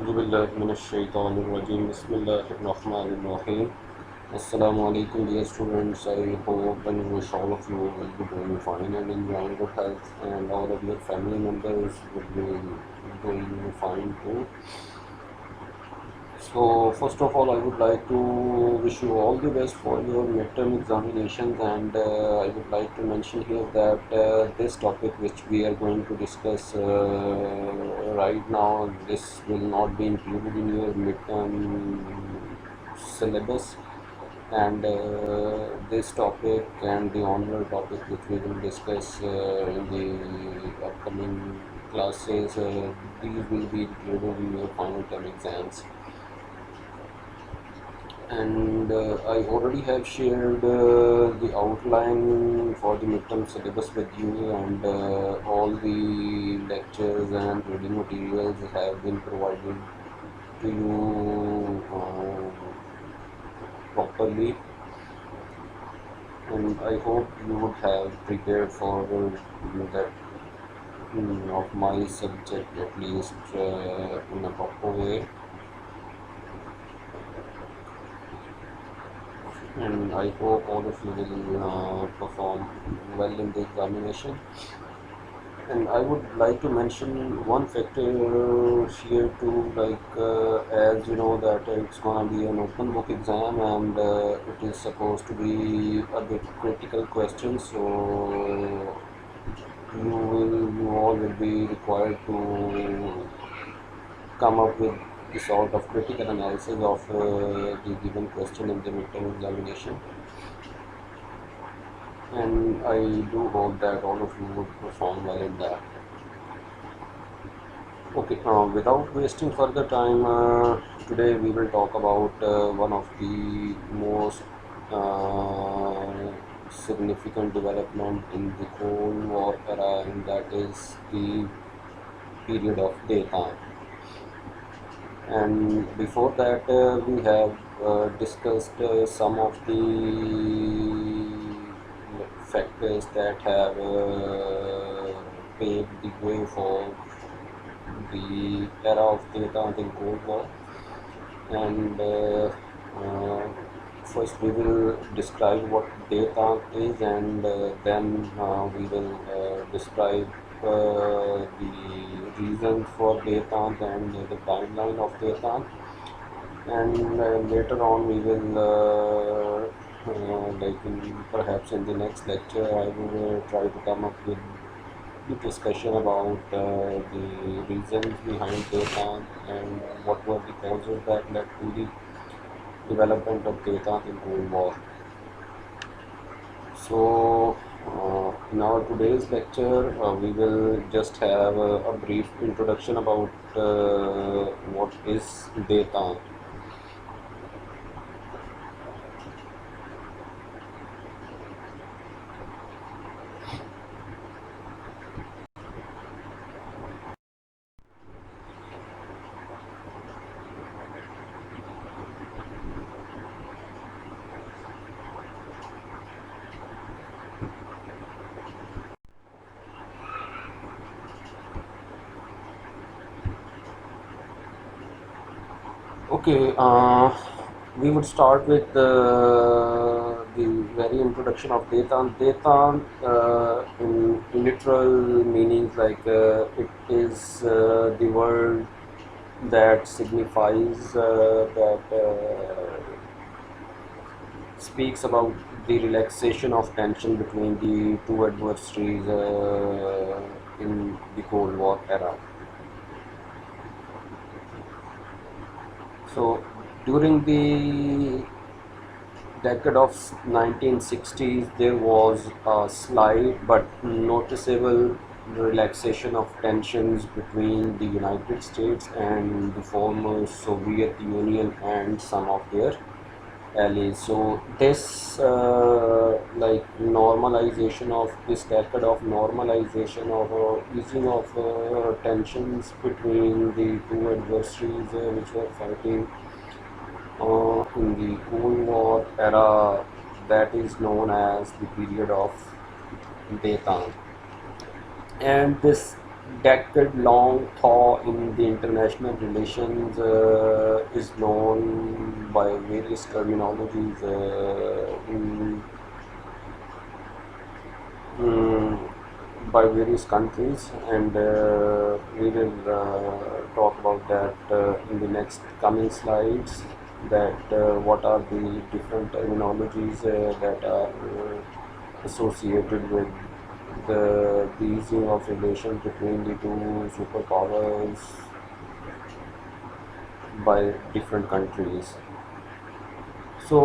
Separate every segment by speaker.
Speaker 1: أعوذ بالله من الشيطان الرجيم بسم الله الرحمن الرحيم Assalamu alaikum dear students. I hope and wish all of you will be doing fine and enjoying good health, and all of your family members will be doing fine too. So first of all, I would like to wish you all the best for your midterm examinations, and I would like to mention here that this topic which we are going to discuss right now, this will not be included in your midterm syllabus, and this topic and the honor topic which we will discuss in the upcoming classes, these will be included in your final term exams. And I already have shared the outline for the midterm syllabus with you, and all the lectures and reading materials have been provided to you properly, and I hope you would have prepared for that of my subject at least in a proper way. And I hope all of you will perform well in the examination. And I would like to mention one factor here too, like as you know that it's gonna be an open book exam, and it is supposed to be a bit critical questions. So you all will be required to come up with the sort of critical analysis of the given question in the midterm examination. And I do hope that all of you would perform well in that. Okay, without wasting further time, today we will talk about one of the most significant development in the Cold War era, and that is the period of Detente. And before that, we have discussed some of the factors that have paved the way for the era of Detente in Cold War. And first we will describe what Detente is, and then we will describe the reasons for Detente and the timeline of Detente. And later on we will perhaps in the next lecture I will try to come up with the discussion about the reasons behind Detente and what were the causes that led to the development of Detente in Cold War. So in our today's lecture we will just have a brief introduction about what is Detente. Okay, we would start with the very introduction of Detente. Detente, in literal meanings, like it is the word that signifies that speaks about the relaxation of tension between the two adversaries in the Cold War era. So during the decade of 1960s, there was a slight but noticeable relaxation of tensions between the United States and the former Soviet Union and some of their allies. So this normalization of this decade of normalization of easing of tensions between the two adversaries which were fighting in the Cold War era, that is known as the period of Detente. And this decade-long thaw in the international relations is known by various terminologies mm, by various countries, and we will talk about that in the next coming slides. That what are the different terminologies that are associated with the easing of relations between the two superpowers by different countries. So,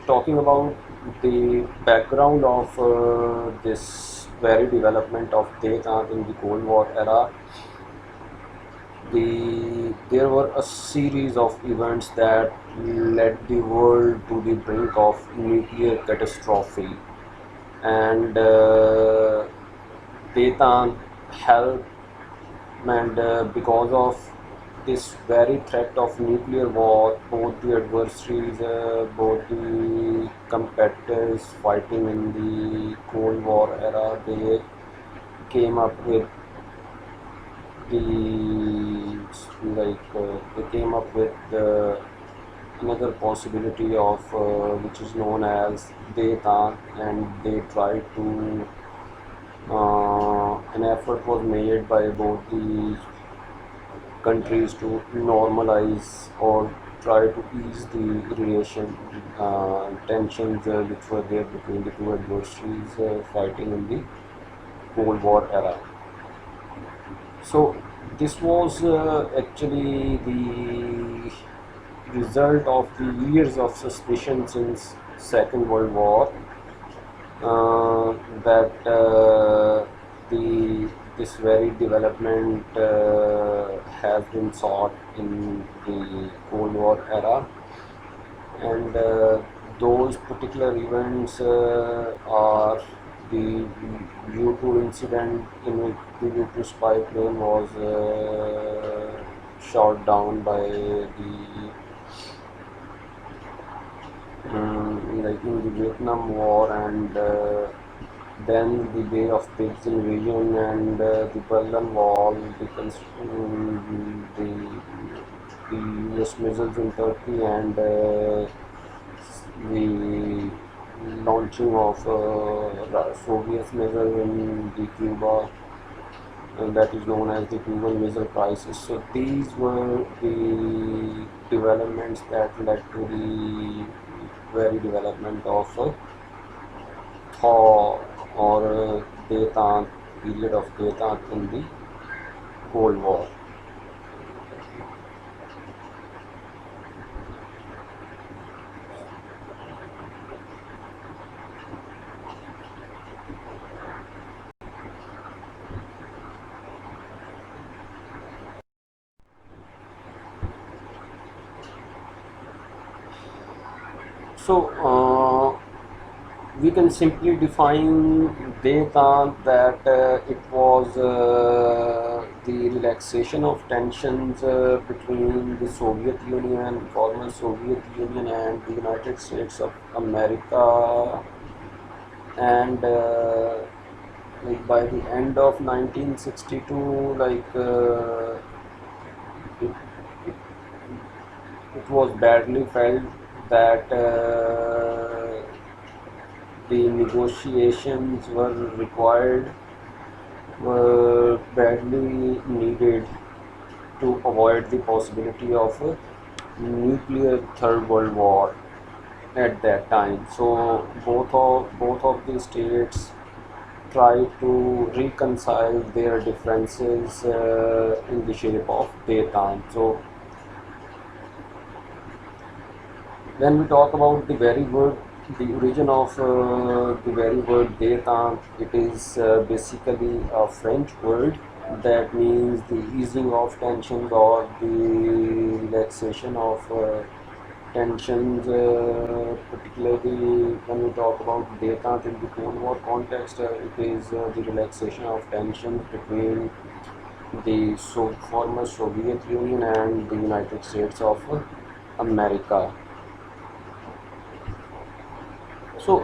Speaker 1: talking about the background of this very development of Detente in the Cold War era, there were a series of events that led the world to the brink of nuclear catastrophe, and Detente helped, and because of this very threat of nuclear war, both the adversaries, both the competitors fighting in the Cold War era, they came up with they came up with another possibility of which is known as Detente, and they tried to an effort was made by both the countries to normalize or try to ease the relation tensions which were there between the two adversaries fighting in the Cold War era. So this was actually the result of the years of suspicion since Second World War, that the this very development has been sought in the Cold War era, and those particular events are the U-2 incident in which the U-2 spy plane was shot down by the like in the Vietnam War, and then the Bay of Pigs invasion, and the Berlin Wall, the US missiles in Turkey, and the launching of Soviet missile in the Cuba, and that is known as the Cuban Missile Crisis. So these were the developments that led to the very development of thaw or Detente, period of Detente in the Cold War. So we can simply define Detente that it was the relaxation of tensions between the Soviet Union, former Soviet Union, and the United States of America, and like by the end of 1962, it, it, it was badly felt that the negotiations were badly needed to avoid the possibility of a nuclear third world war at that time. So both of the states tried to reconcile their differences in the shape of Detente. So when we talk about the origin of the very word Detente, it is basically a French word that means the easing of tensions or the relaxation of tensions, particularly when we talk about Detente in the Cold War context, it is the relaxation of tensions between the former Soviet Union and the United States of America. So,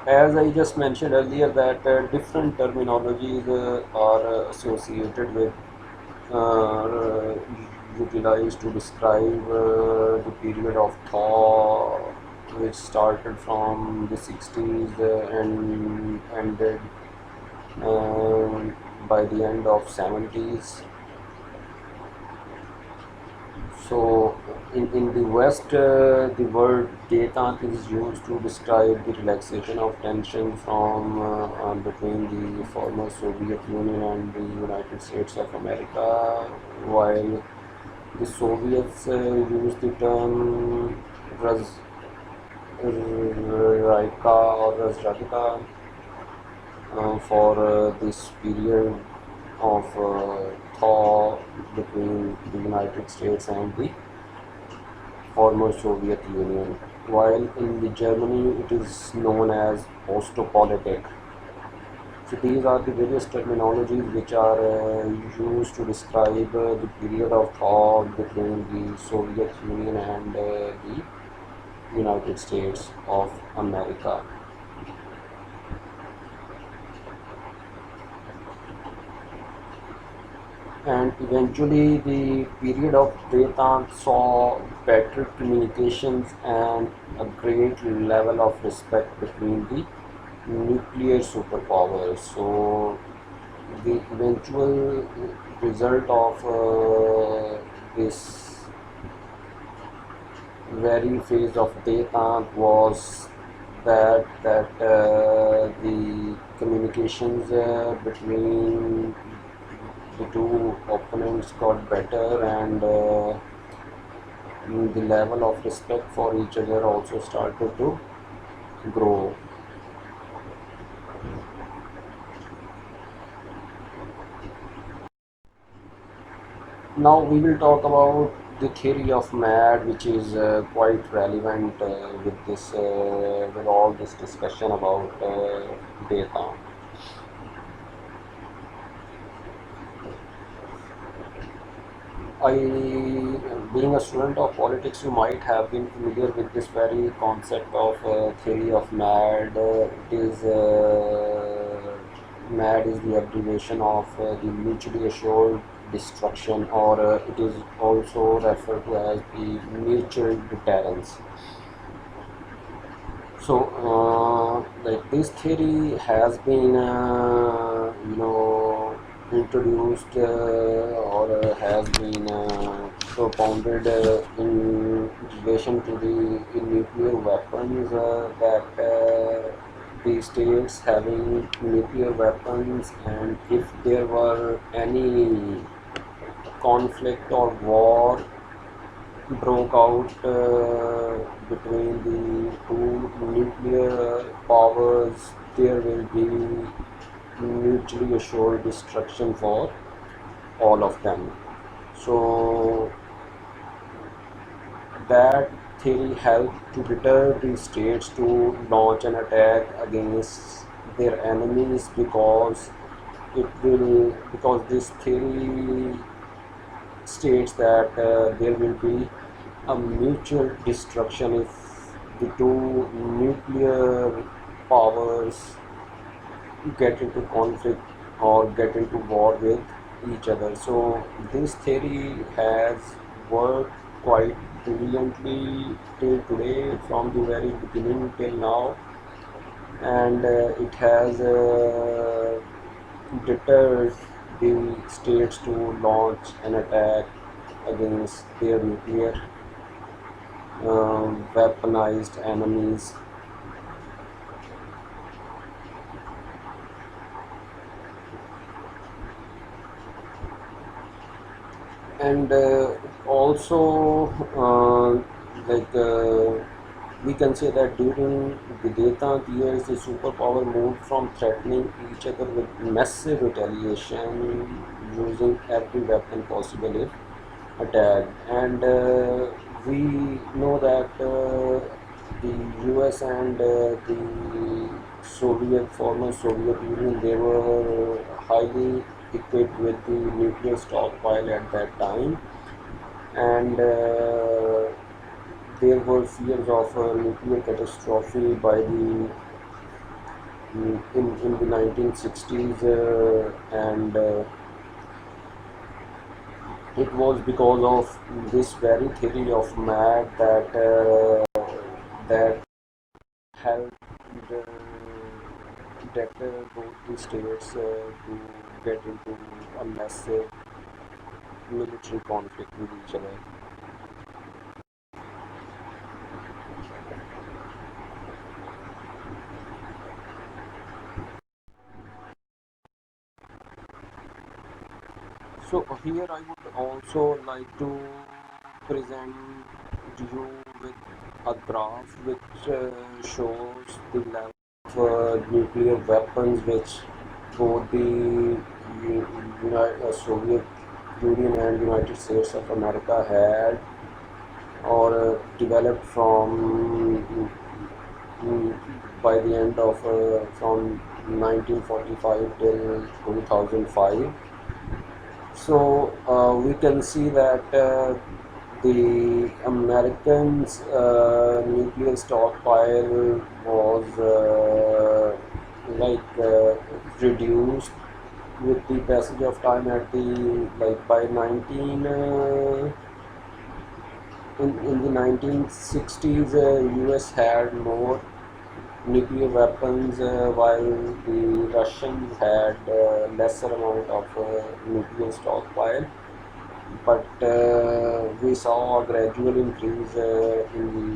Speaker 1: as I just mentioned earlier, that different terminologies are associated with, uh, utilized to describe the period of thaw, which started from the 60s and ended by the end of 70s. So, in the West, the word detente is used to describe the relaxation of tension from between the former Soviet Union and the United States of America, while the Soviets used the term Razraika or Razradika for this period of thaw between the United States and the former Soviet Union, while in the Germany it is known as Ostopolitik. So these are the various terminologies which are used to describe the period of thaw between the Soviet Union and the United States of America. And eventually the period of detente saw better communications and a great level of respect between the nuclear superpowers. So the eventual result of this very phase of detente was that the communications between the two opponents got better, and the level of respect for each other also started to grow. Now we will talk about the theory of mad, which is quite relevant with all this discussion about data. I, being a student of politics, you might have been familiar with this very concept of theory of mad. It is MAD is the abbreviation of the mutually assured destruction, or it is also referred to as the mutual deterrence. So, like this theory has been, introduced or has been propounded in relation to the nuclear weapons, that the states having nuclear weapons, and if there were any conflict or war broke out between the two nuclear powers, there will be mutually assured destruction for all of them. So that theory helped to deter the states to launch an attack against their enemies, because this theory states that there will be a mutual destruction if the two nuclear powers get into conflict or get into war with each other. So this theory has worked quite brilliantly till today, from the very beginning till now, and it has deterred the states to launch an attack against their nuclear weaponized enemies. And also, like we can say that during the data years, the superpower moved from threatening each other with massive retaliation, using every weapon possible if attacked. And we know that the US and the former Soviet Union, they were highly equipped with the nuclear stockpile at that time, and there were fears of a nuclear catastrophe by the in the 1960s, and it was because of this very theory of MAD that helped both the states to get into a massive military conflict with each other. So here I would also like to present you with a graph which shows the level of nuclear weapons which both the Soviet Union and United States of America had or developed mm, by the end of from 1945 till 2005. So we can see that the Americans' nuclear stockpile was reduced with the passage of time at the by 19 in the 1960s. US had more nuclear weapons, while the Russians had lesser amount of nuclear stockpile. But we saw a gradual increase in the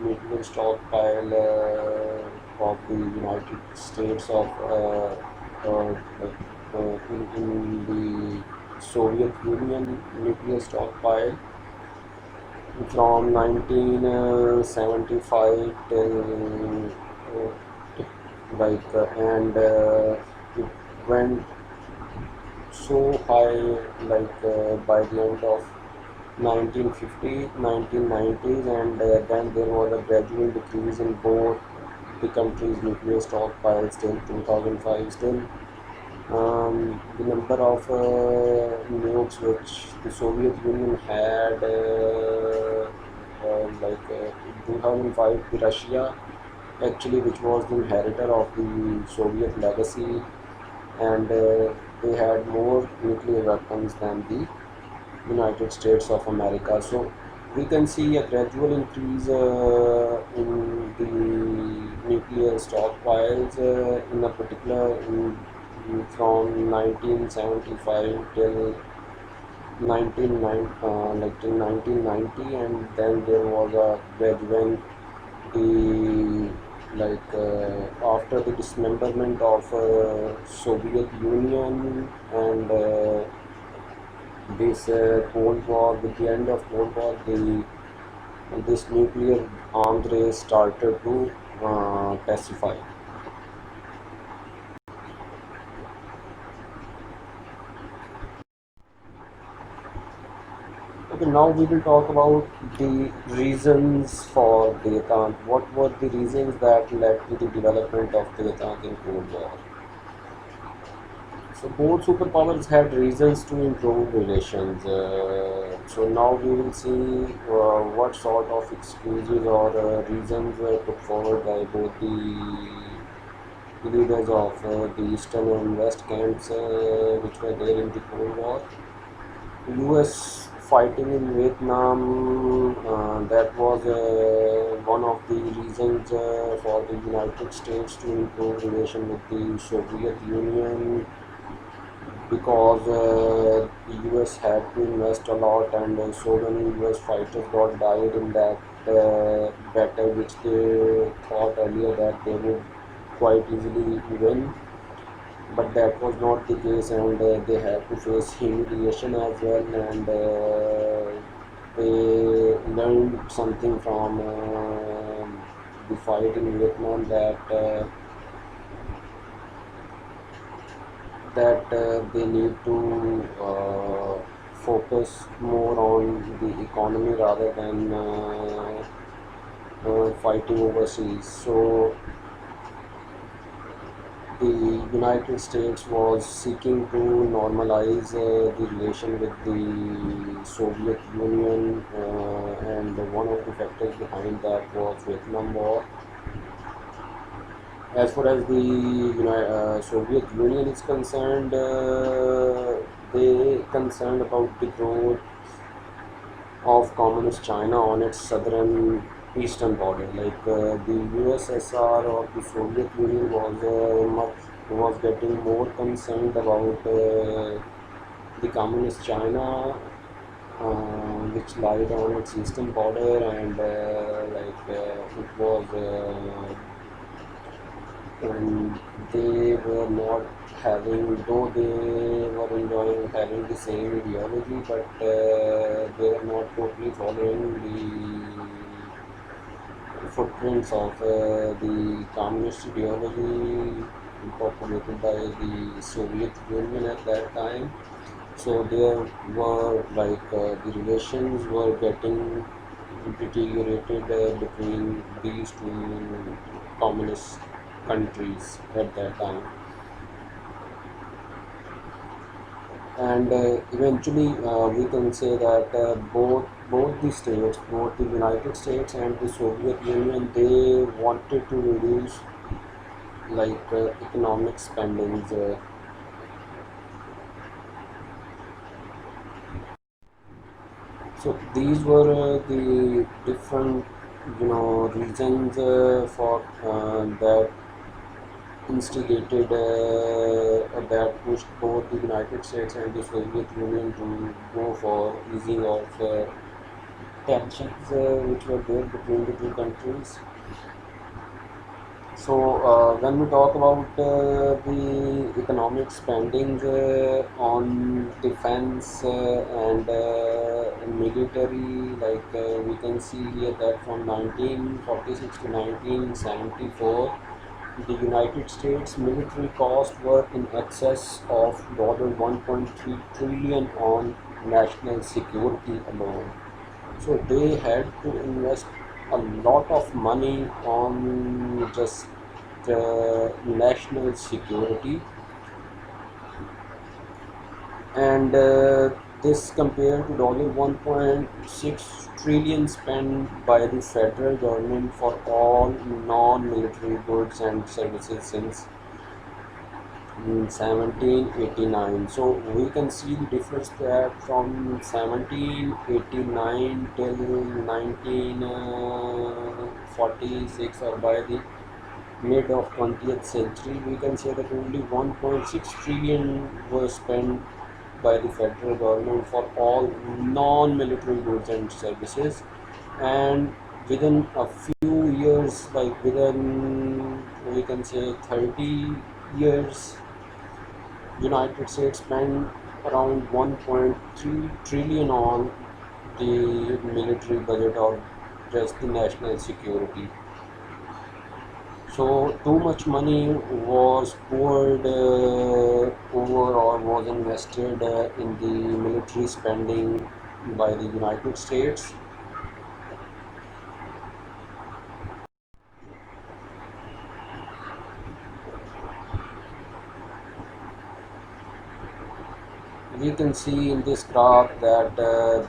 Speaker 1: nuclear stockpile of the United States of in the Soviet Union nuclear stockpile from 1975 till and it went so high by the end of 1950 1990s, and then there was a gradual decrease in both the country's nuclear stockpiles till 2005. Still, the number of nukes which the Soviet Union had in 2005, the Russia actually, which was the inheritor of the Soviet legacy, and they had more nuclear weapons than the United States of America. So we can see a gradual increase in the nuclear stockpiles in a particular from 1975 till 1990, and then there was a gradual the after the dismemberment of Soviet Union and this Cold War. With the end of Cold War, this nuclear arms race started to pacify. Okay, now we will talk about the reasons for detente. What were the reasons that led to the development of detente in Cold War? So both superpowers had reasons to improve relations. So now we will see what sort of excuses or reasons were put forward by both the leaders of the Eastern and West camps, which were there in the Cold War. US fighting in Vietnam, that was one of the reasons for the United States to improve relation with the Soviet Union, because the US had to invest a lot, and so many US fighters got died in that battle, which they thought earlier that they would quite easily win, but that was not the case, and they had to face humiliation as well, and they learned something from the fight in Vietnam, that they need to focus more on the economy rather than fighting overseas. So the United States was seeking to normalize the relation with the Soviet Union, and one of the factors behind that was Vietnam War. As far as the Soviet Union is concerned, they concerned about the growth of communist China on its southern eastern border. Like the USSR or the Soviet Union was getting more concerned about the communist China, which lied on its eastern border, and it was. And they were not having, though they were enjoying having the same ideology, but they were not totally following the footprints of the communist ideology propagated by the Soviet Union at that time. So there were the relations were getting deteriorated between these two communist countries at that time, and eventually we can say that both the states, both the United States and the Soviet Union, they wanted to reduce economic spendings. So these were the different reasons for that instigated that pushed both the United States and the Soviet Union to go for easing of tensions which were there between the two countries. So when we talk about the economic spending on defense and military, we can see here that from 1946 to 1974, the United States military costs were in excess of $1.3 trillion on national security alone. So they had to invest a lot of money on just national security, and this compared to $1.6 trillion spent by the federal government for all non-military goods and services since 1789. So we can see the difference that from 1789 till 1946, or by the mid of 20th century, we can say that only 1.6 trillion was spent by the federal government for all non-military goods and services, and within a few years, within, we can say, 30 years, United States spent around 1.3 trillion on the military budget or just the national security. So too much money was poured over or was invested in the military spending by the United States. We can see in this graph that the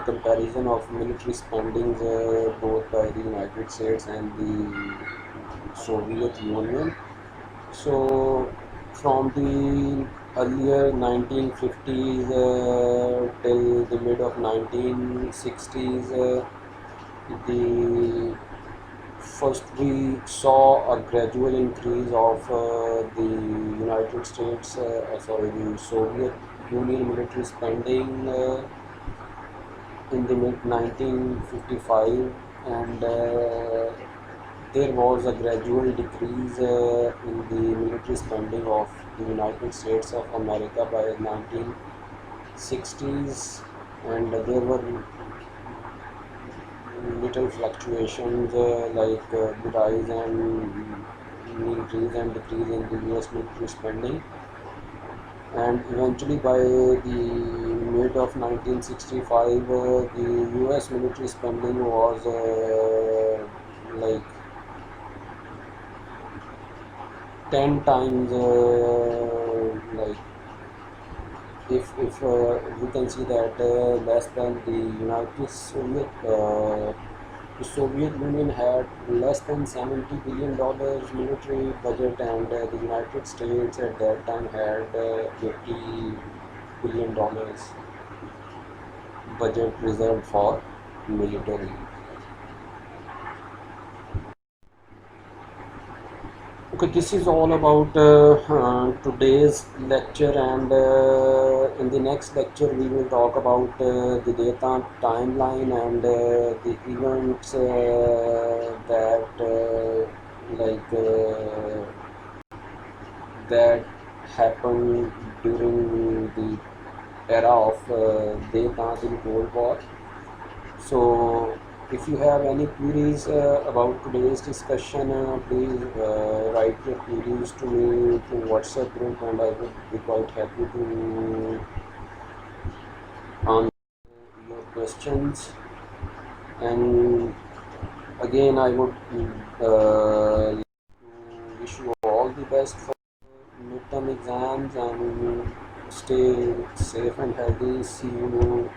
Speaker 1: comparison of military spending both by the United States and the Soviet Union. So from the earlier 1950s till the mid of 1960s, the first we saw a gradual increase of the Soviet Union military spending in the mid 1955, and there was a gradual decrease in the military spending of the United States of America by 1960s, and there were little fluctuations the rise and increase and decrease in the US military spending, and eventually by the mid of 1965 the US military spending was like 10 times like if we can see that less than the the Soviet Union had less than $70 billion military budget, and the United States at that time had $80 billion budget reserved for military. Okay, this is all about today's lecture, and in the next lecture, we will talk about the data timeline and the events that that happened during the era of data in Cold War. So, if you have any queries about today's discussion, please write your queries to me through WhatsApp group, and I would be quite happy to answer your questions. And again, I would like to wish you all the best for midterm exams, and stay safe and healthy. See you